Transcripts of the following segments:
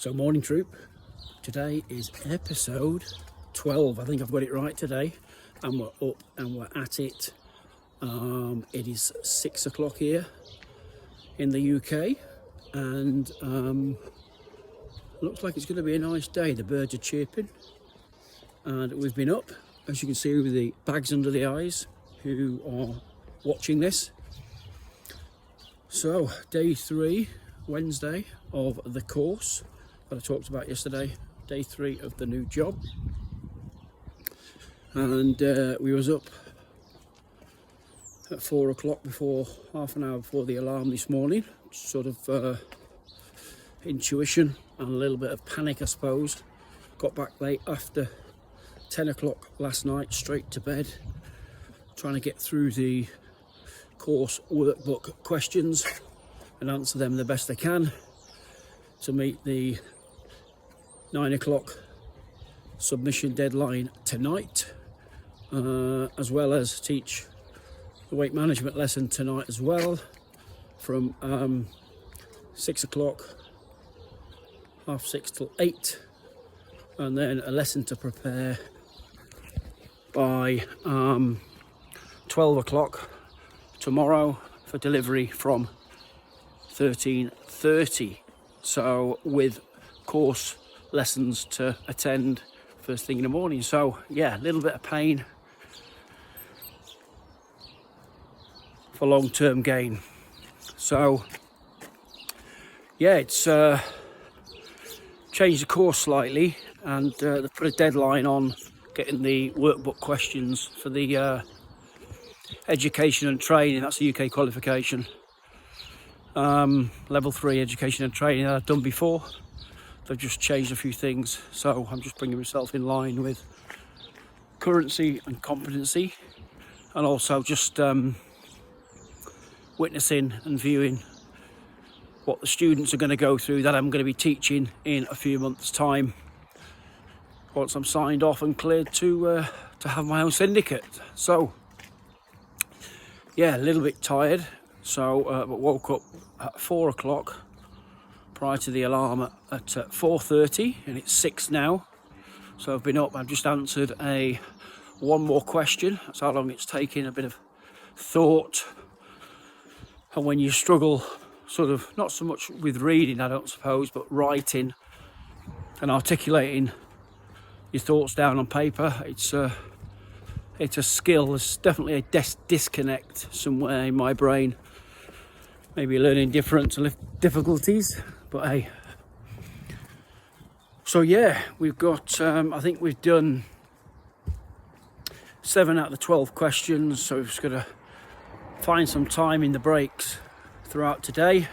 So morning troop, today is episode 12, I think I've got it right today, and we're up and we're at it. It is 6 o'clock here in the UK, and looks like it's going to be a nice day. The birds are chirping, and we've been up, as you can see, with the bags under the eyes who are watching this. So day 3, Wednesday, of the course that I talked about yesterday, day 3 of the new job, and we was up at 4 o'clock, before half an hour before the alarm this morning. Sort of intuition and a little bit of panic, I suppose. Got back late after 10 o'clock last night, straight to bed, trying to get through the course workbook questions and answer them the best I can to meet the 9 o'clock submission deadline tonight, as well as teach the weight management lesson tonight as well, from 6 o'clock, 6:30 till 8, and then a lesson to prepare by 12 o'clock tomorrow for delivery from 13:30. So with course lessons to attend first thing in the morning. So yeah, a little bit of pain for long-term gain. So yeah, it's changed the course slightly, and they put a deadline on getting the workbook questions for the education and training. That's a UK qualification, level 3 education and training that I've done before. They've just changed a few things, so I'm just bringing myself in line with currency and competency, and also just witnessing and viewing what the students are going to go through that I'm going to be teaching in a few months' time, once I'm signed off and cleared to have my own syndicate. So yeah, a little bit tired. So but woke up at 4 o'clock prior to the alarm at 4:30, and it's 6 now. So I've been up. I've just answered one more question. That's how long it's taken. A bit of thought. And when you struggle, sort of, not so much with reading, I don't suppose, but writing and articulating your thoughts down on paper, it's a skill. There's definitely a disconnect somewhere in my brain. Maybe learning different difficulties, but hey. So yeah, we've got, I think we've done 7 out of the 12 questions, so we've just got to find some time in the breaks throughout today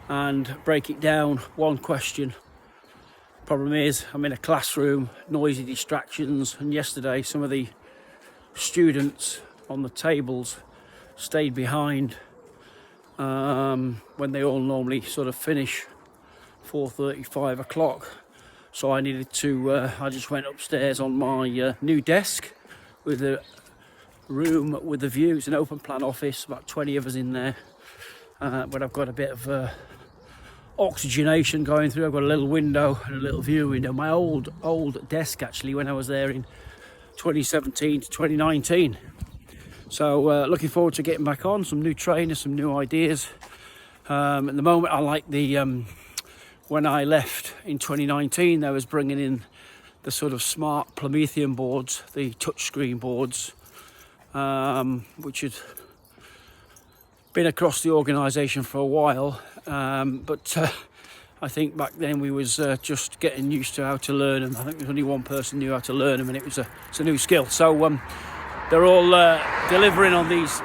and break it down one question. Problem is, I'm in a classroom, noisy distractions, and yesterday some of the students on the tables stayed behind when they all normally sort of finish 4:30, 5 o'clock. So I needed to, I just went upstairs on my new desk with a room with a view. It's an open plan office, about 20 of us in there, but I've got a bit of oxygenation going through. I've got a little window and a little view window. My old desk, actually, when I was there in 2017 to 2019. So looking forward to getting back on, some new trainers, some new ideas. At the moment, I like the when I left in 2019, I was bringing in the sort of smart Promethean boards, the touchscreen boards, which had been across the organisation for a while, but I think back then we was just getting used to how to learn them. I think there's only one person knew how to learn them, and it's a new skill. So they're all delivering on these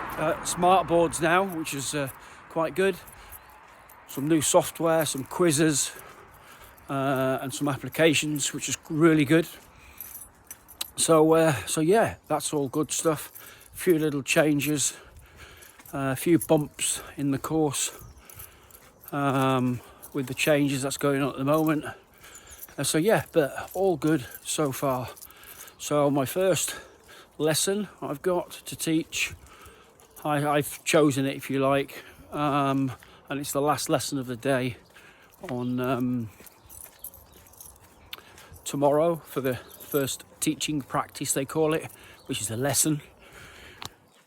smart boards now, which is quite good. Some new software, some quizzes, and some applications, which is really good. So yeah, that's all good stuff. A few little changes, a few bumps in the course with the changes that's going on at the moment. So yeah, but all good so far. So my first lesson I've got to teach, I've chosen it, if you like, and it's the last lesson of the day on tomorrow for the first teaching practice, they call it, which is a lesson.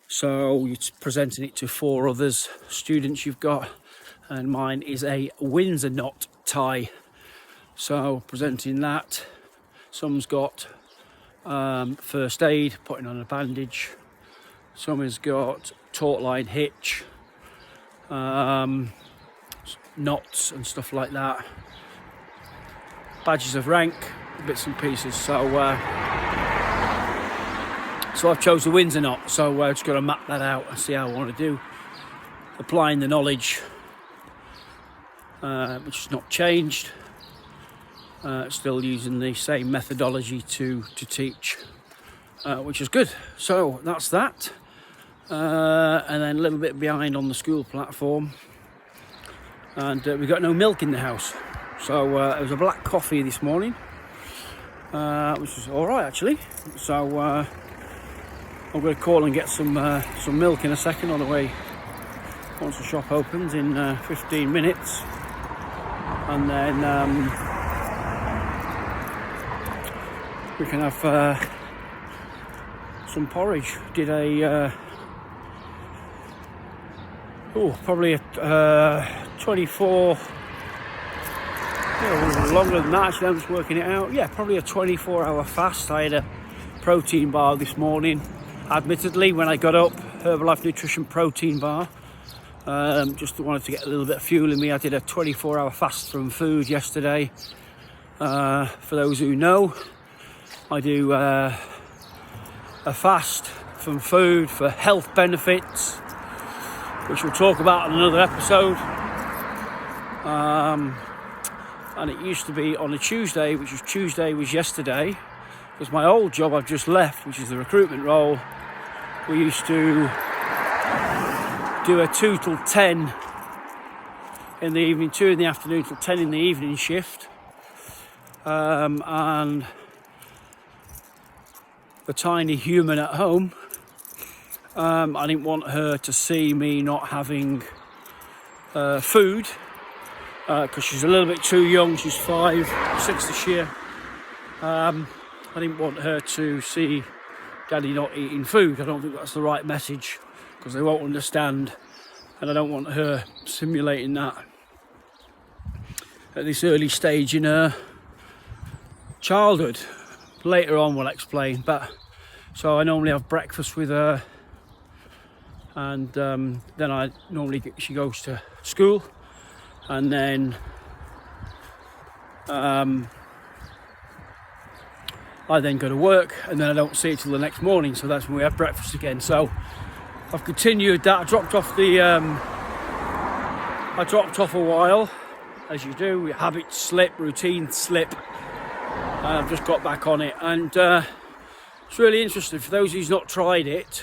So you're presenting it to 4 others students you've got, and mine is a Windsor knot tie. So presenting that. Some's got first aid, putting on a bandage. Some has got taut line hitch, knots and stuff like that. Badges of rank, bits and pieces. So I've chose the Windsor knot. So I've just got to map that out and see how I want to do. Applying the knowledge, which has not changed. Still using the same methodology to teach, which is good. So that's that. And then a little bit behind on the school platform. And we've got no milk in the house. So it was a black coffee this morning, which was all right actually. So I'm going to call and get some milk in a second on the way once the shop opens in 15 minutes. And then we can have some porridge. Did probably a 24, longer than that actually, I'm just working it out. Yeah, probably a 24-hour fast. I had a protein bar this morning. Admittedly, when I got up, Herbalife Nutrition protein bar. Just wanted to get a little bit of fuel in me. I did a 24-hour fast from food yesterday. For those who know, I do a fast from food for health benefits, which we'll talk about in another episode. And it used to be on a Tuesday, which was yesterday, because my old job I've just left, which is the recruitment role. We used to do a 2 till 10 in the evening, 2 in the afternoon till 10 in the evening shift. And the tiny human at home, I didn't want her to see me not having food, because she's a little bit too young. She's 5, 6 this year. I didn't want her to see Daddy not eating food. I don't think that's the right message, because they won't understand, and I don't want her simulating that at this early stage in her childhood. Later on we'll explain. But so I normally have breakfast with her, and then she goes to school, and then I then go to work, and then I don't see it till the next morning. So that's when we have breakfast again. So I've continued that. I dropped off a while, as you do. Habits slip, routine slip. And I've just got back on it, and it's really interesting. For those who's not tried it,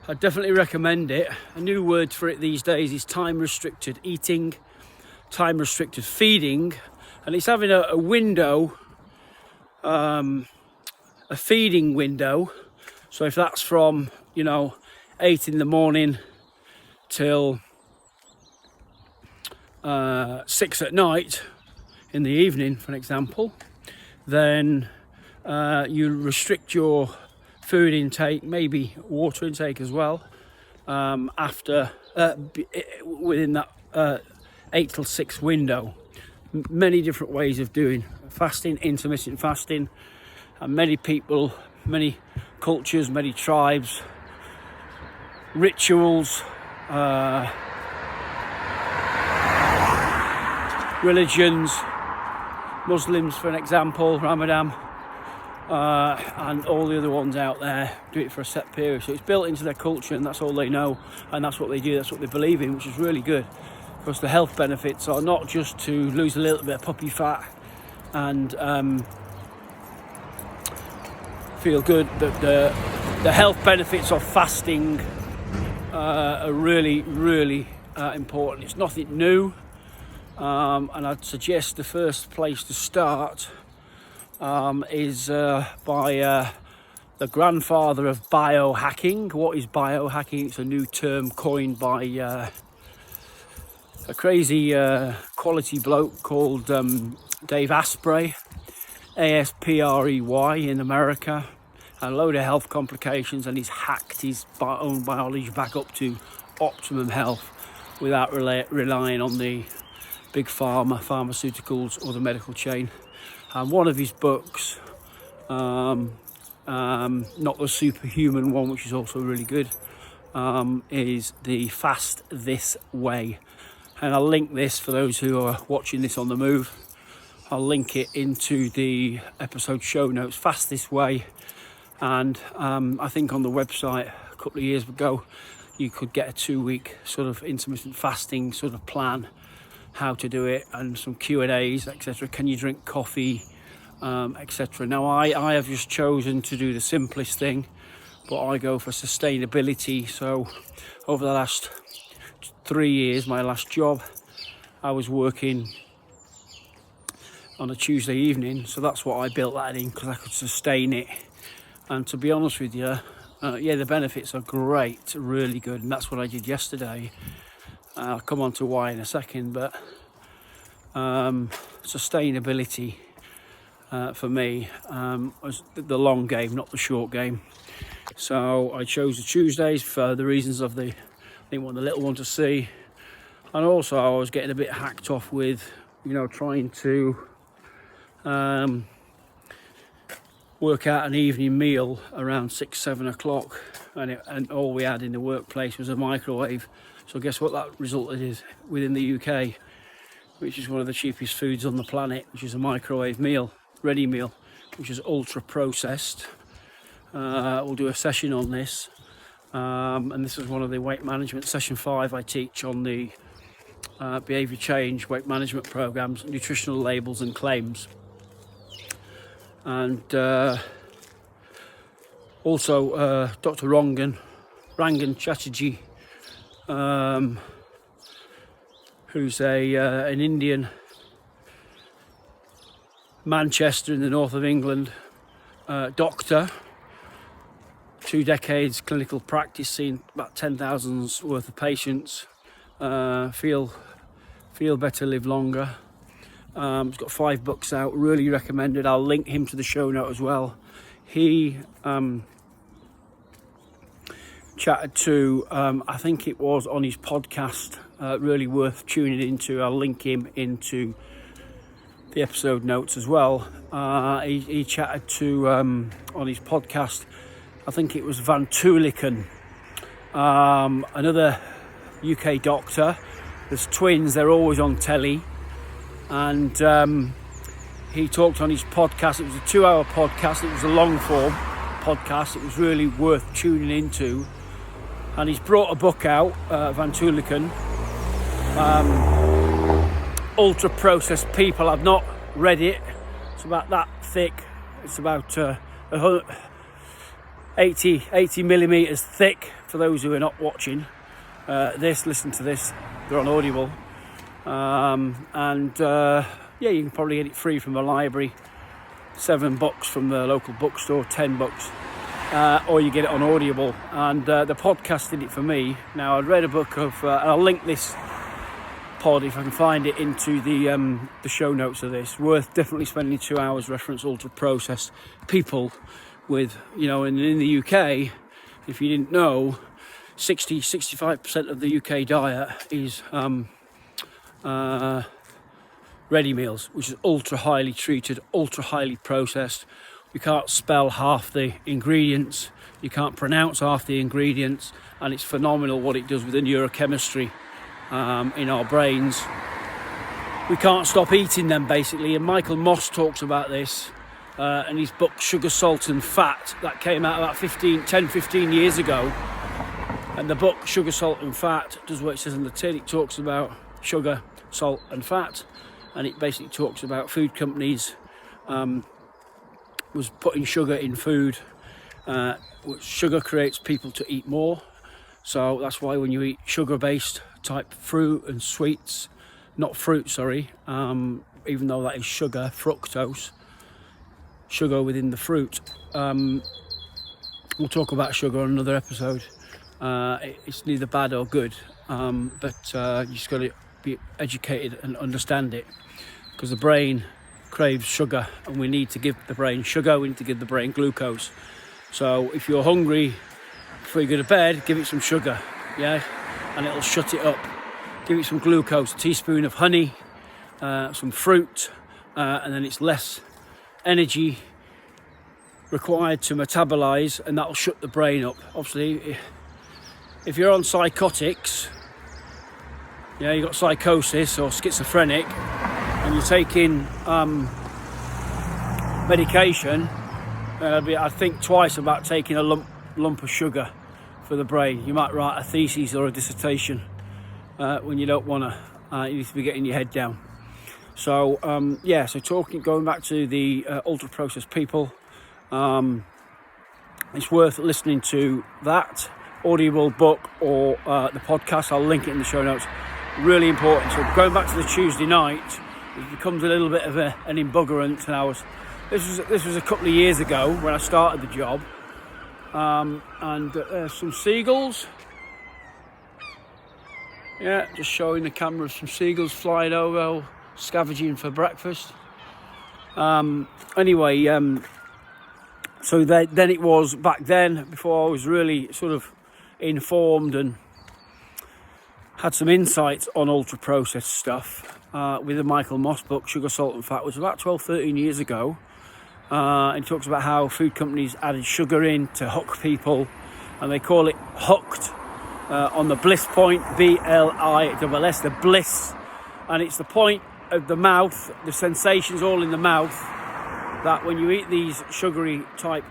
I definitely recommend it. A new word for it these days is time restricted eating, time restricted feeding, and it's having a window, a feeding window. So if that's from 8 in the morning till 6 at night in the evening, for an example, then you restrict your food intake, maybe water intake as well, within that 8 till 6 window. Many different ways of doing fasting, intermittent fasting, and many people, many cultures, many tribes, rituals, religions, Muslims for an example, Ramadan, and all the other ones out there do it for a set period. So it's built into their culture, and that's all they know, and that's what they do, that's what they believe in, which is really good, because the health benefits are not just to lose a little bit of puppy fat and feel good. The health benefits of fasting are really, really important. It's nothing new. And I'd suggest the first place to start is by the grandfather of biohacking. What is biohacking? It's a new term coined by a crazy quality bloke called Dave Asprey. ASPREY in America. A load of health complications, and he's hacked his own biology back up to optimum health without relying on the big pharmaceuticals or the medical chain. And one of his books, not the superhuman one, which is also really good, is the Fast This Way. And I'll link this for those who are watching this on the move. I'll link it into the episode show notes. Fast This Way. And I think on the website a couple of years ago, you could get a 2-week sort of intermittent fasting sort of plan, how to do it, and some Q&As, etc. Can you drink coffee, etc. Now I have just chosen to do the simplest thing, but I go for sustainability. So over the last 3 years, my last job, I was working on a Tuesday evening, so that's what I built that in, because I could sustain it. And to be honest with you, the benefits are great, really good, and that's what I did yesterday. I'll come on to why in a second, but sustainability for me was the long game, not the short game. So I chose the Tuesdays for the reasons of I didn't want the little one to see, and also I was getting a bit hacked off with, trying to work out an evening meal around 6-7 o'clock, and all we had in the workplace was a microwave. So guess what that resulted is within the UK, which is one of the cheapest foods on the planet, which is a microwave meal, ready meal, which is ultra processed. We'll do a session on this, and this is one of the weight management, session 5 I teach on the behaviour change weight management programs, nutritional labels and claims. And also Dr. Rangan Chatterjee, who's an Indian, Manchester in the north of England, doctor, 2 decades clinical practice, seen about 10,000 worth of patients, feel better, live longer. He's got 5 books out, really recommended. I'll link him to the show note as well. He chatted to, I think it was on his podcast, really worth tuning into. I'll link him into the episode notes as well. He chatted to, on his podcast, I think it was Van Tuliken, another UK doctor. There's twins, they're always on telly. And he talked on his podcast. It was a 2-hour podcast. It was a long form podcast. It was really worth tuning into. And he's brought a book out, Van Tuliken, Ultra Processed People. I've not read it. It's about that thick. It's about 80 millimeters thick. For those who are not watching listen to this. They're on Audible. You can probably get it free from the library, $7 from the local bookstore, $10, or you get it on Audible. And the podcast did it for me. Now, I'd read a book of, and I'll link this pod if I can find it into the show notes of this. Worth definitely spending 2 hours. Reference ultra processed people with, in the UK, if you didn't know, 65% of the UK diet is ready meals, which is ultra highly treated, ultra highly processed. You can't spell half the ingredients, you can't pronounce half the ingredients, and it's phenomenal what it does with the neurochemistry in our brains. We can't stop eating them, basically, and Michael Moss talks about this in his book Sugar, Salt and Fat, that came out about 10-15 years ago. And the book Sugar, Salt and Fat does what it says on the tin. It talks about sugar, salt and fat, and it basically talks about food companies was putting sugar in food. Sugar creates people to eat more, so that's why when you eat sugar-based type fruit and sweets, not fruit, sorry, even though that is sugar, fructose, sugar within the fruit. We'll talk about sugar on another episode. It's neither bad or good, but you just got to be educated and understand it, because the brain craves sugar, and we need to give the brain sugar, we need to give the brain glucose. So if you're hungry before you go to bed, give it some sugar, yeah, and it'll shut it up. Give it some glucose, a teaspoon of honey, some fruit, and then it's less energy required to metabolize, and that'll shut the brain up. Obviously, if you're on psychotics, yeah, you've got psychosis or schizophrenic, and you're taking medication, I'd think twice about taking a lump of sugar for the brain. You might write a thesis or a dissertation when you don't want to. You need to be getting your head down. So going back to the ultra processed people, it's worth listening to that audible book or the podcast. I'll link it in the show notes. Really important. So going back to the Tuesday night, it becomes a little bit of an embuggerant. And this was a couple of years ago when I started the job, and some seagulls. Yeah, just showing the camera some seagulls flying over, scavenging for breakfast. So then it was back then, before I was really sort of informed and had some insights on ultra processed stuff, with the Michael Moss book, Sugar, Salt and Fat, which was about 12-13 years ago. And talks about how food companies added sugar in to hook people, and they call it hooked on the bliss point, BLISS, the bliss, and it's the point of the mouth, the sensations all in the mouth, that when you eat these sugary type,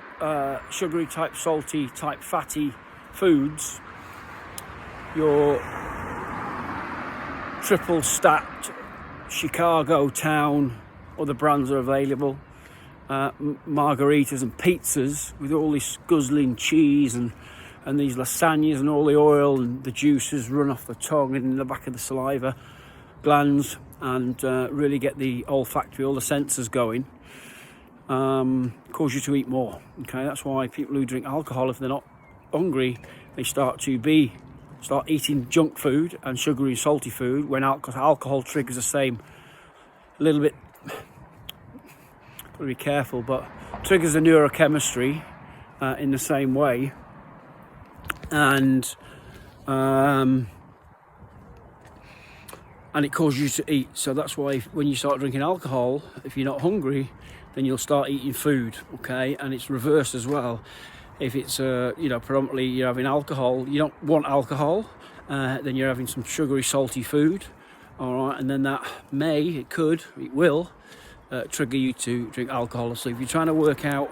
salty type, fatty foods, your triple stacked Chicago town, other brands are available, margaritas and pizzas with all this guzzling cheese and these lasagnas and all the oil and the juices run off the tongue and in the back of the saliva glands, and really get the olfactory, all the senses going, cause you to eat more. Okay, that's why people who drink alcohol, if they're not hungry, they start eating junk food and sugary salty food, when alcohol triggers the same, a little bit, gotta be careful, but triggers the neurochemistry in the same way, and it causes you to eat. So that's why when you start drinking alcohol, if you're not hungry, then you'll start eating food, okay? And it's reversed as well. If it's predominantly you're having alcohol, you don't want alcohol, then you're having some sugary salty food, all right, and then that it will trigger you to drink alcohol. So if you're trying to work out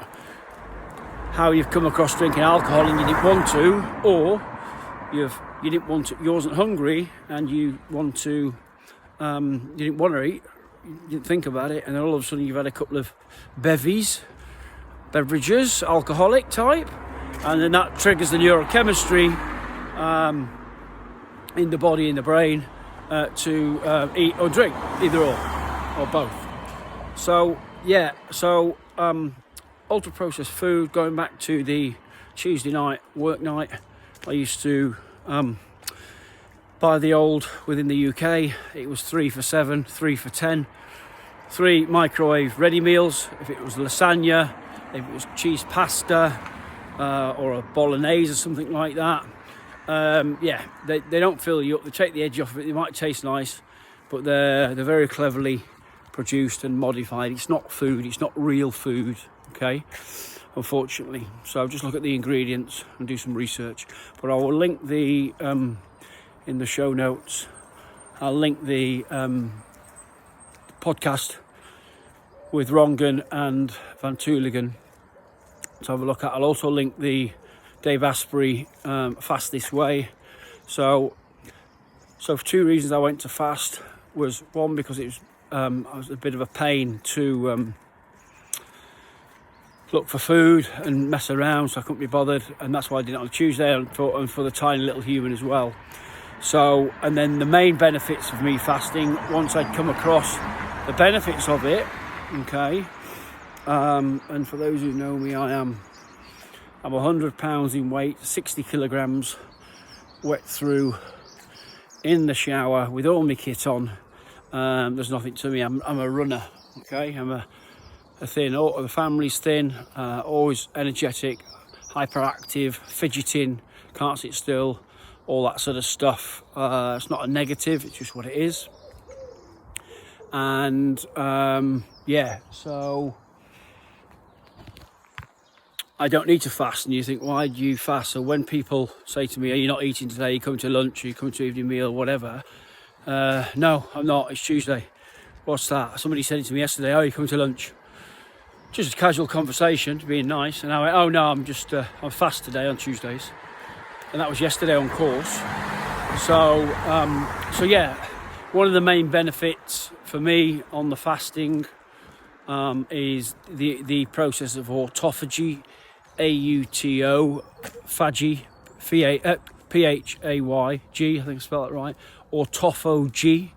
how you've come across drinking alcohol and you didn't want to, or you wasn't hungry and you didn't want to eat, you didn't think about it, and then all of a sudden you've had a couple of beverages, alcoholic type, and then that triggers the neurochemistry in the body, in the brain, to eat or drink, either or both. So ultra processed food, going back to the Tuesday night work night, I used to buy the old, within the UK it was 3 for 7, 3 for 10, 3 microwave ready meals. If it was lasagna, if it was cheese pasta, or a bolognese or something like that, they don't fill you up, they take the edge off of it. They might taste nice, but they're very cleverly produced and modified. It's not food, it's not real food, okay, unfortunately. So just look at the ingredients and do some research. But I will link the in the show notes, I'll link the podcast with Rongan and Van Tooligan to have a look at. I'll also link the Dave Asprey Fast This Way. So for 2 reasons I went to fast was, one, because it was I was a bit of a pain to look for food and mess around, so I couldn't be bothered, and that's why I did it on Tuesday, and for the tiny little human as well. So, and then the main benefits of me fasting, once I'd come across the benefits of it, okay, and for those who know me, I'm 100 pounds in weight, 60 kilograms, wet through, in the shower with all my kit on, There's nothing to me. I'm a runner. Okay, I'm a thin. The family's thin. Always energetic, hyperactive, fidgeting, can't sit still, all that sort of stuff. It's not a negative. It's just what it is. And yeah, so I don't need to fast. And you think, why do you fast? So when people say to me, are you not eating today? You coming to lunch? Are you coming to evening meal? Whatever. No, I'm not. It's Tuesday. What's that? Somebody said it to me yesterday. Oh, you coming to lunch? Just a casual conversation, being nice. And I went, oh no, I'm just, I'm fast today on Tuesdays. And that was yesterday on course. So yeah, one of the main benefits for me on the fasting is the process of autophagy, AUTO, phagy, PHAYG, I think I spelled it right, autophagy,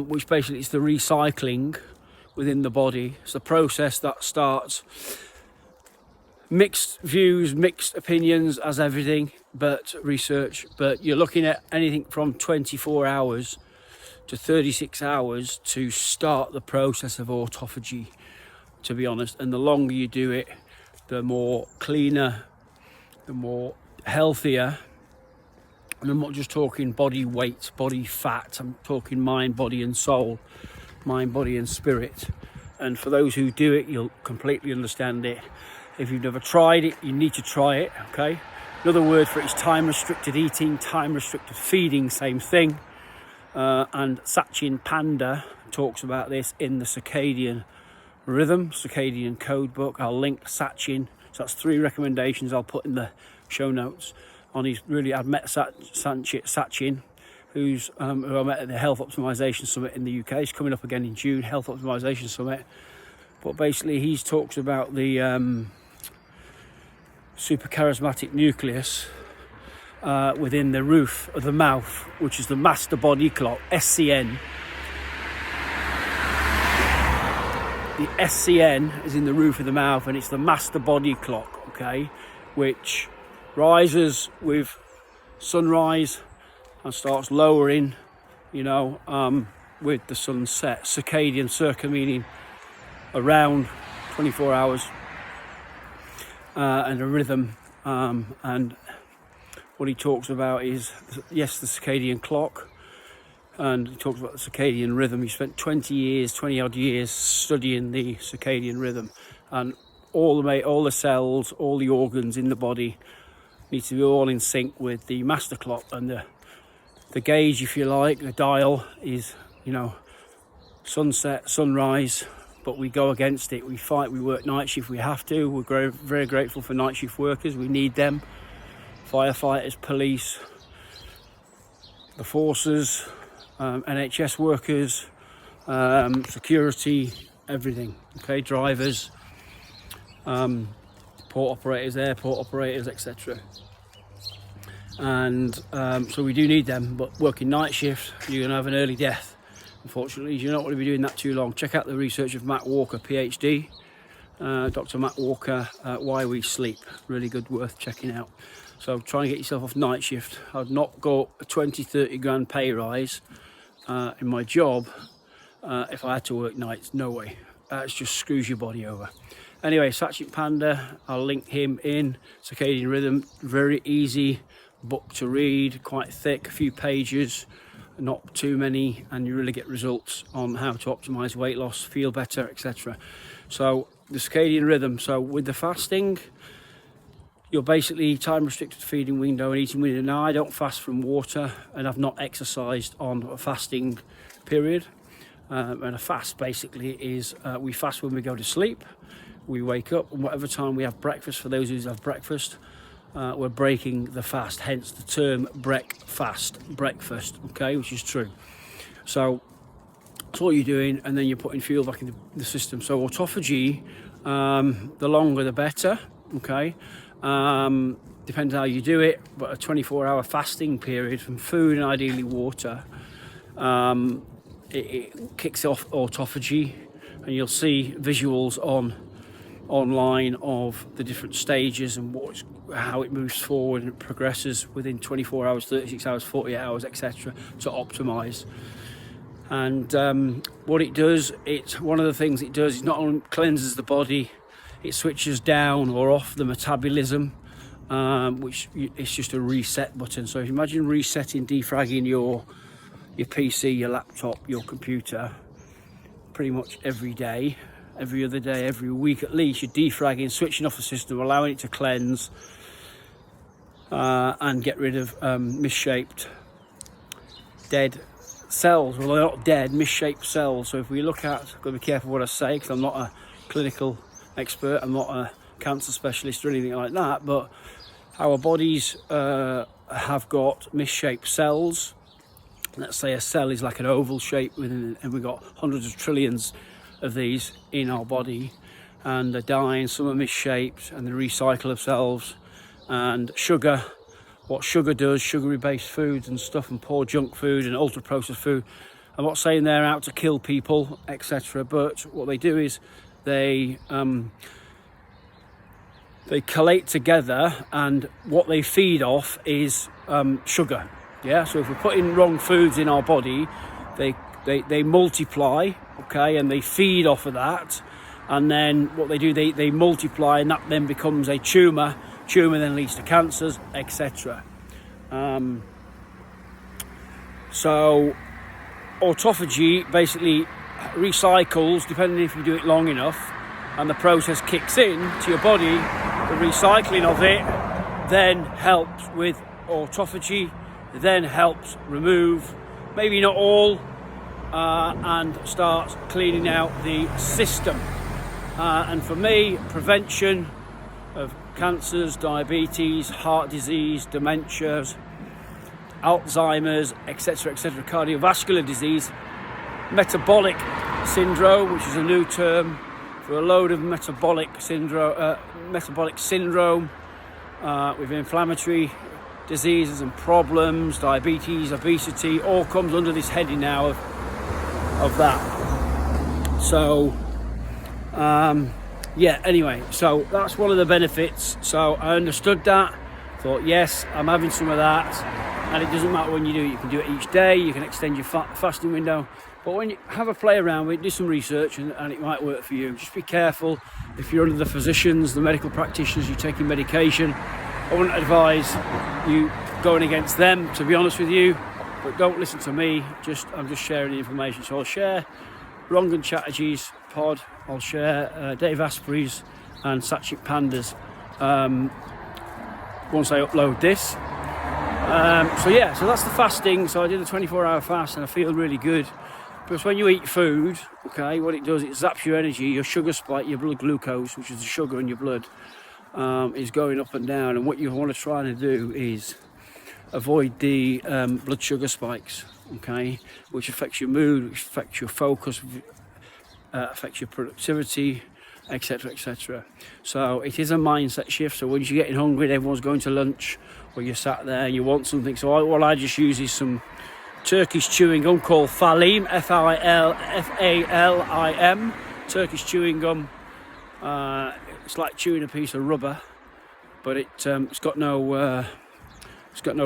which basically is the recycling within the body. It's the process that starts. Mixed views, mixed opinions, as everything, but research. But you're looking at anything from 24 hours to 36 hours to start the process of autophagy, to be honest. And the longer you do it, the more cleaner, the more healthier. And I'm not just talking body weight, body fat. I'm talking mind, body and soul, mind, body and spirit. And for those who do it, you'll completely understand it. If you've never tried it, you need to try it, okay? Another word for it is time-restricted eating, time-restricted feeding, same thing. And Sachin Panda talks about this in the Circadian Rhythm, Circadian Code book. I'll link Sachin. So that's 3 recommendations I'll put in the show notes. On his I've met Sachin, who I met at the Health Optimization Summit in the UK. He's coming up again in June, Health Optimization Summit. But basically, he talks about the suprachiasmatic nucleus within the roof of the mouth, which is the master body clock, SCN. The SCN is in the roof of the mouth, and it's the master body clock, okay, which rises with sunrise and starts lowering, with the sunset. Circadian, circa meaning around 24 hours, and a rhythm. And what he talks about is, yes, the circadian clock, and he talks about the circadian rhythm. He spent 20 odd years studying the circadian rhythm, and all the cells, all the organs in the body need to be all in sync with the master clock. And the gauge, if you like, the dial is, sunset, sunrise, but we go against it. We fight, we work night shift, we have to. We're very grateful for night shift workers. We need them. Firefighters, police, the forces, NHS workers, security, everything. Okay, drivers, port operators, airport operators, etc. And so we do need them, but working night shift, you're going to have an early death. Unfortunately, you're not going to be doing that too long. Check out the research of Matt Walker, PhD, Dr. Matt Walker, Why We Sleep. Really good, worth checking out. So try and get yourself off night shift. I'd not go a 20, 30 grand pay rise in my job if I had to work nights. No way. It just screws your body over. Anyway, Sachin Panda, I'll link him in. Circadian Rhythm, very easy book to read, quite thick, a few pages, not too many, and you really get results on how to optimize weight loss, feel better, etc. So the circadian rhythm. So with the fasting, you're basically time restricted feeding window and eating window. Now, I don't fast from water, and I've not exercised on a fasting period. And a fast basically is we fast when we go to sleep, we wake up, and whatever time we have breakfast, for those who have breakfast, we're breaking the fast, hence the term breakfast, okay, which is true. So that's what you're doing, and then you're putting fuel back into the system. So autophagy, the longer the better, okay. Depends how you do it, but a 24-hour fasting period from food and ideally water, it kicks off autophagy, and you'll see visuals online of the different stages and how it moves forward and it progresses within 24 hours, 36 hours, 48 hours, etc. to optimize. And what it does, it's one of the things it does is not only cleanses the body, it switches down or off the metabolism, which it's just a reset button. So if you imagine resetting, defragging your PC, your laptop, your computer, pretty much every day, every other day, every week at least, you're defragging, switching off the system, allowing it to cleanse and get rid of misshaped, dead cells. Well, they're not dead, misshaped cells. So if we look at, I've got to be careful what I say, because I'm not a clinical expert, I'm not a cancer specialist or anything like that, but our bodies have got misshaped cells. Let's say a cell is like an oval shape within, and we've got hundreds of trillions of these in our body, and they're dying, some are misshaped, and they recycle themselves. And sugar, what sugar does, sugary based foods and stuff, and poor junk food and ultra processed food, I'm not saying they're out to kill people, etc., but what they do is they collate together, and what they feed off is sugar. Yeah, so if we're putting wrong foods in our body, they multiply, okay, and they feed off of that, and then what they do, they multiply, and that then becomes a tumour then leads to cancers, etc. So autophagy basically recycles, depending if you do it long enough, and the process kicks in to your body. The recycling of it then helps with autophagy, then helps remove, maybe not all, and starts cleaning out the system. And for me, prevention of cancers, diabetes, heart disease, dementias, Alzheimer's, etc., cardiovascular disease, metabolic syndrome, which is a new term for a load of metabolic syndrome with inflammatory diseases and problems, diabetes, obesity, all comes under this heading now of that. So yeah, anyway, so that's one of the benefits. So I understood that, thought, yes, I'm having some of that, and it doesn't matter when you do it. You can do it each day, you can extend your fasting window, but when you have a play around with it, do some research, and it might work for you. Just be careful if you're under the physicians, the medical practitioners, you're taking medication. I wouldn't advise you going against them, to be honest with you, but don't listen to me. I'm just sharing the information. So I'll share Rangan Chatterjee's pod, I'll share Dave Asprey's and Satchit Panda's once I upload this. So that's the fasting. So I did a 24-hour fast, and I feel really good, because when you eat food, okay, what it does, it zaps your energy, your sugar spike, your blood glucose, which is the sugar in your blood, is going up and down, and what you want to try and do is avoid the blood sugar spikes, okay, which affects your mood, which affects your focus, affects your productivity, etc. So it is a mindset shift. So when you're getting hungry and everyone's going to lunch, or you're sat there and you want something, so what I just use is some Turkish chewing gum called Falim, F-A-L-I-M, Turkish chewing gum. It's like chewing a piece of rubber, but it's got no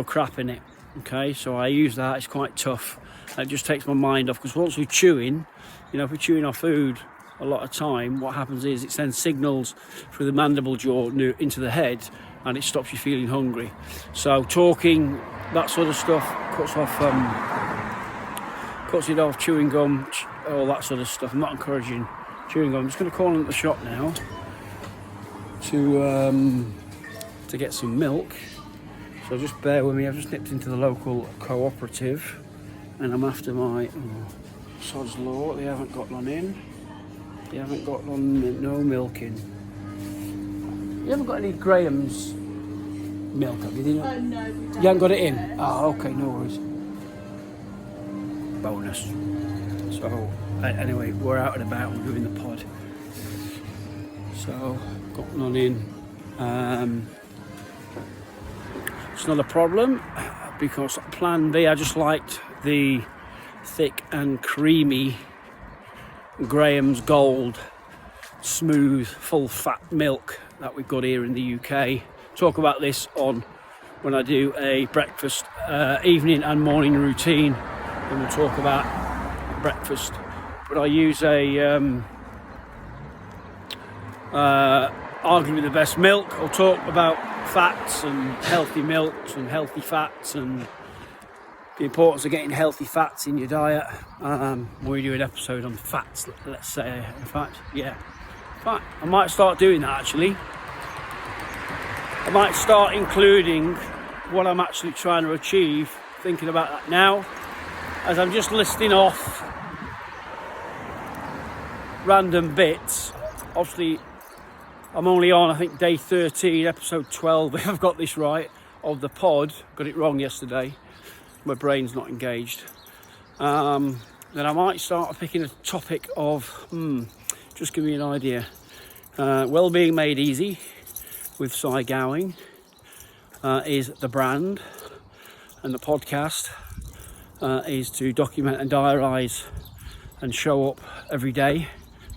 crap in it. Okay, so I use that. It's quite tough. It just takes my mind off, because once we're chewing, if we're chewing our food a lot of time, what happens is it sends signals through the mandible jaw into the head, and it stops you feeling hungry. So talking, that sort of stuff, cuts it off, chewing gum, all that sort of stuff. I'm not encouraging chewing gum. I'm just going to call in at the shop now to get some milk. So just bear with me. I've just nipped into the local cooperative, and I'm after my sod's law. They haven't got none in. They haven't got no milk in. You haven't got any Graham's milk, have you? No, we don't. You haven't got it in? Oh, okay, no worries. Bonus. So, anyway, we're out and about, we're doing the pod. So, got none in. It's not a problem, because plan B, I just liked the thick and creamy Graham's Gold smooth full fat milk that we've got here in the UK. Talk about this on when I do a breakfast, evening and morning routine, and we'll talk about breakfast, but I use a arguably the best milk. I'll talk about fats and healthy milks and healthy fats and the importance of getting healthy fats in your diet. We do an episode on fats, let's say. In fact, I might start doing that actually. I might start including what I'm actually trying to achieve, thinking about that now, as I'm just listing off random bits. Obviously, I'm only on, I think, day 13, episode 12, if I've got this right, of the pod. Got it wrong yesterday. My brain's not engaged. Then I might start picking a topic of, just give me an idea. Wellbeing Made Easy with Cy Gowing is the brand, and the podcast is to document and diarise and show up every day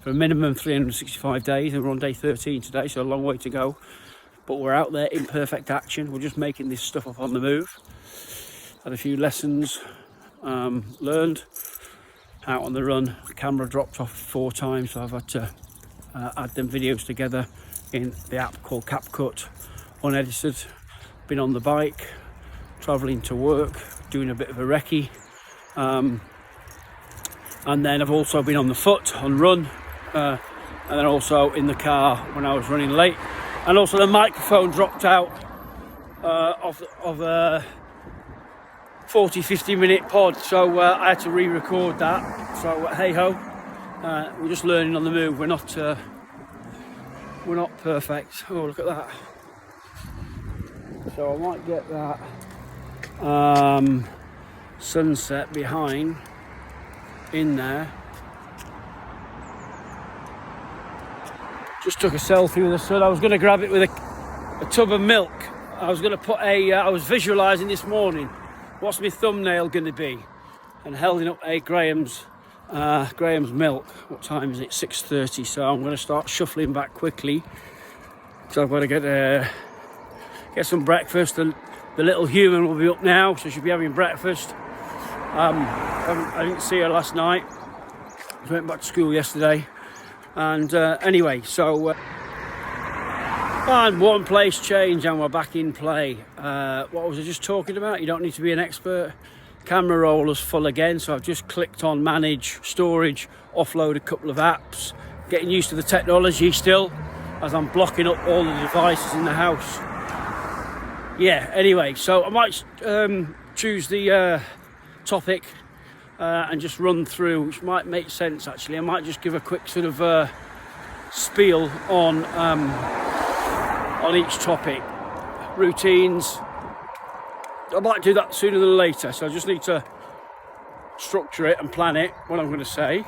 for a minimum 365 days, and we're on day 13 today, so a long way to go, but we're out there in perfect action. We're just making this stuff up on the move. Had a few lessons learned out on the run. The camera dropped off 4 times, so I've had to add them videos together in the app called CapCut, unedited. Been on the bike, travelling to work, doing a bit of a recce, and then I've also been on the foot, on run, and then also in the car when I was running late, and also the microphone dropped out of a 40-50 minute pod, so I had to re-record that. So hey ho, we're just learning on the move. We're not perfect. Oh, look at that. So I might get that sunset behind in there. Just took a selfie with the sun. I was going to grab it with a tub of milk. I was going to put I was visualising this morning, what's my thumbnail going to be, and holding up a Graham's milk. What time is it? 6:30. So I'm going to start shuffling back quickly, so I've got to get some breakfast. The little human will be up now, so she'll be having breakfast. I didn't see her last night. I went back to school yesterday, and anyway, so and one place change, and we're back in play. What was I just talking about? You don't need to be an expert. Camera roller's full again, so I've just clicked on manage storage, offload a couple of apps, getting used to the technology still as I'm blocking up all the devices in the house. Yeah, anyway, so I might choose the topic and just run through, which might make sense actually. I might just give a quick sort of spiel on each topic. Routines, I might do that sooner than later, so I just need to structure it and plan it, what I'm going to say,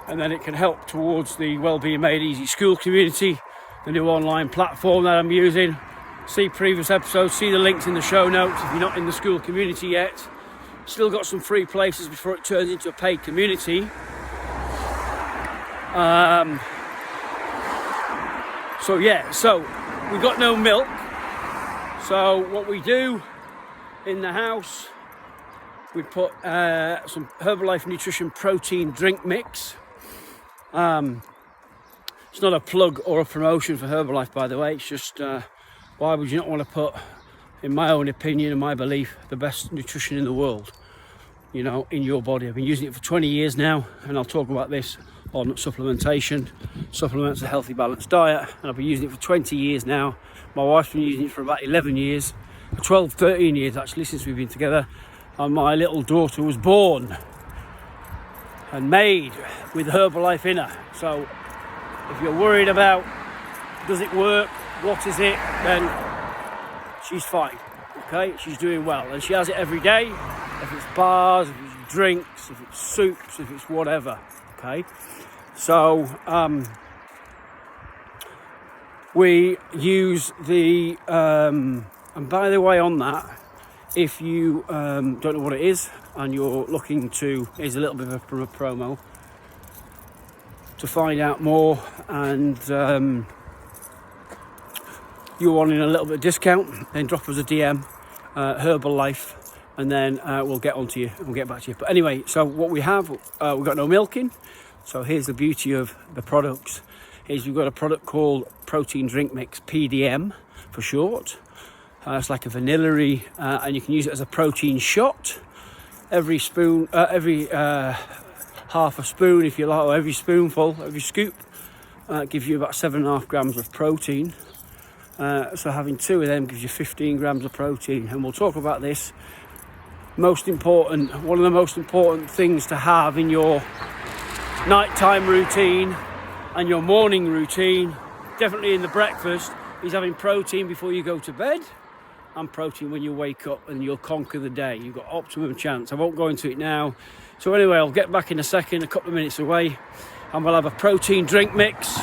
and then it can help towards the Wellbeing Made Easy school community, the new online platform that I'm using. See previous episodes, see the links in the show notes if you're not in the school community yet. Still got some free places before it turns into a paid community. So we've got no milk, so what we do in the house, we put some Herbalife Nutrition protein drink mix. It's not a plug or a promotion for Herbalife, by the way. It's just why would you not want to put, in my own opinion and my belief, the best nutrition in the world, you know, in your body. I've been using it for 20 years now, and I'll talk about this on supplementation, supplements, a healthy balanced diet, and I've been using it for 20 years now. My wife's been using it for about 11 years, 12, 13 years actually, since we've been together, and my little daughter was born and made with Herbalife in her. So if you're worried about does it work, what is it, then she's fine, okay? She's doing well, and she has it every day, if it's bars, if it's drinks, if it's soups, if it's whatever, okay? So we use the and by the way, on that, if you don't know what it is and you're looking to, here's a little bit of a promo, to find out more, and you're wanting a little bit of discount, then drop us a DM, Herbalife and then we'll get on to you and we'll get back to you. But anyway, so what we have, we've got no milk in. So here's the beauty of the products. Is we've got a product called Protein Drink Mix, PDM for short. It's like a vanilla-y, and you can use it as a protein shot. Every spoon, every half a spoon, if you like, or every spoonful, every scoop, gives you about 7.5 grams of protein. So having 2 of them gives you 15 grams of protein, and we'll talk about this. Most important, one of the most important things to have in your nighttime routine and your morning routine, definitely in the breakfast, is having protein before you go to bed and protein when you wake up, and you'll conquer the day. You've got optimum chance. I won't go into it now. So anyway, I'll get back in a second, a couple of minutes away, and we'll have a protein drink mix.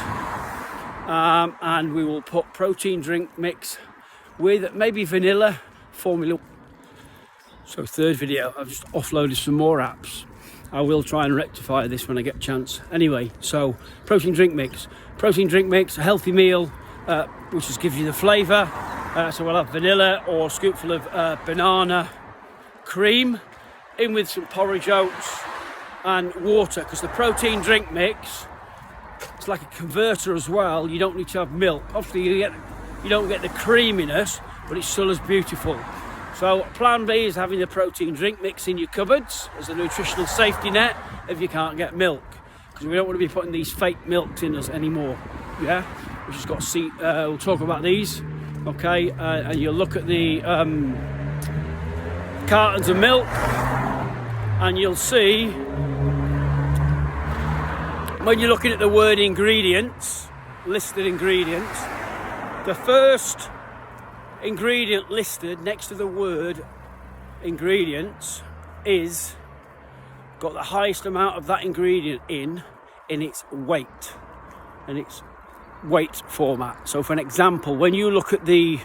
And we will put protein drink mix with maybe vanilla formula. So third video, I've just offloaded some more apps. I will try and rectify this when I get a chance. Anyway, so protein drink mix. Protein drink mix, a healthy meal, which just gives you the flavour. So we'll have vanilla or a scoopful of banana cream in with some porridge oats and water, because the protein drink mix, it's like a converter as well. You don't need to have milk. Obviously you don't get the creaminess, but it's still as beautiful. So plan B is having the protein drink mix in your cupboards as a nutritional safety net if you can't get milk, because we don't want to be putting these fake milks in us anymore. Yeah, we've just got to see, we'll talk about these, okay, and you'll look at the cartons of milk and you'll see, when you're looking at the word ingredients, listed ingredients, the first ingredient listed next to the word ingredients is got the highest amount of that ingredient in its weight, and its weight format. So for an example, when you look at the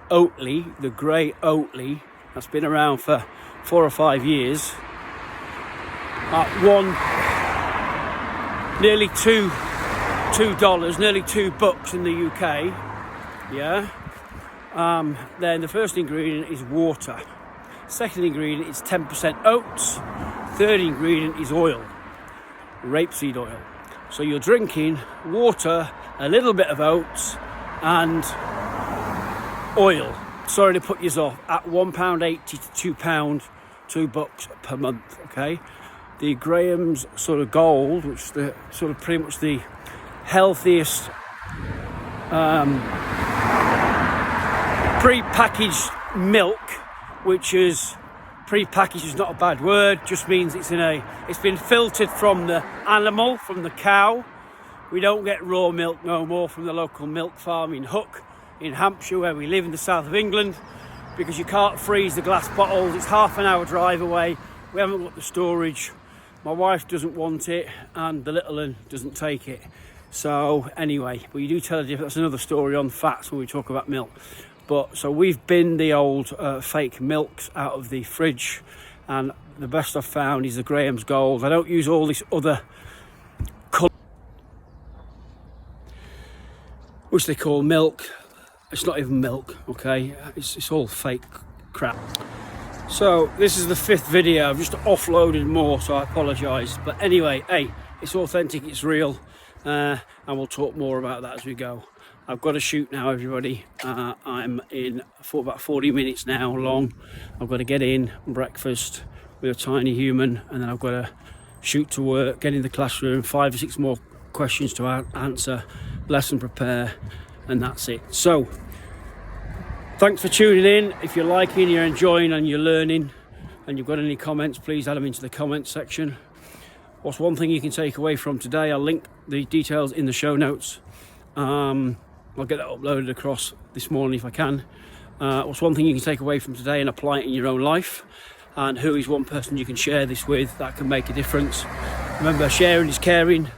Oatly, the grey Oatly that's been around for 4 or 5 years, nearly $2, nearly $2 in the UK, yeah. Then the first ingredient is water. Second ingredient is 10% oats. Third ingredient is oil, rapeseed oil. So you're drinking water, a little bit of oats, and oil. Sorry to put you off, at £1.80 to £2, $2 per month. Okay, the Graham's sort of Gold, which is the sort of pretty much the healthiest pre-packaged milk, which is pre-packaged is not a bad word, just means it's been filtered from the animal, from the cow. We don't get raw milk no more from the local milk farm in Hook in Hampshire, where we live in the south of England, because you can't freeze the glass bottles. It's half an hour drive away. We haven't got the storage. My wife doesn't want it, and the little one doesn't take it. So anyway, but you do tell a difference. That's another story on fats when we talk about milk. But so we've binned the old fake milks out of the fridge, and the best I've found is the Graham's Gold. I don't use all this other colour, which they call milk. It's not even milk, okay? It's all fake crap. So this is the 5th video. I've just offloaded more, so I apologise. But anyway, hey, it's authentic, it's real, and we'll talk more about that as we go. I've got to shoot now, everybody. I'm in for about 40 minutes now long. I've got to get in, breakfast with a tiny human, and then I've got to shoot to work, get in the classroom, 5 or 6 more questions to answer, lesson prepare, and that's it. So thanks for tuning in. If you're liking, you're enjoying, and you're learning, and you've got any comments, please add them into the comments section. What's one thing you can take away from today? I'll link the details in the show notes. I'll get that uploaded across this morning if I can. What's one thing you can take away from today and apply it in your own life? And who is one person you can share this with that can make a difference? Remember, sharing is caring.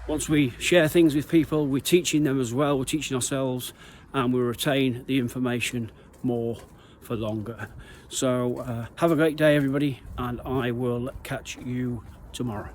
Once we share things with people, we're teaching them as well, we're teaching ourselves, and we retain the information more for longer. So have a great day, everybody, and I will catch you tomorrow.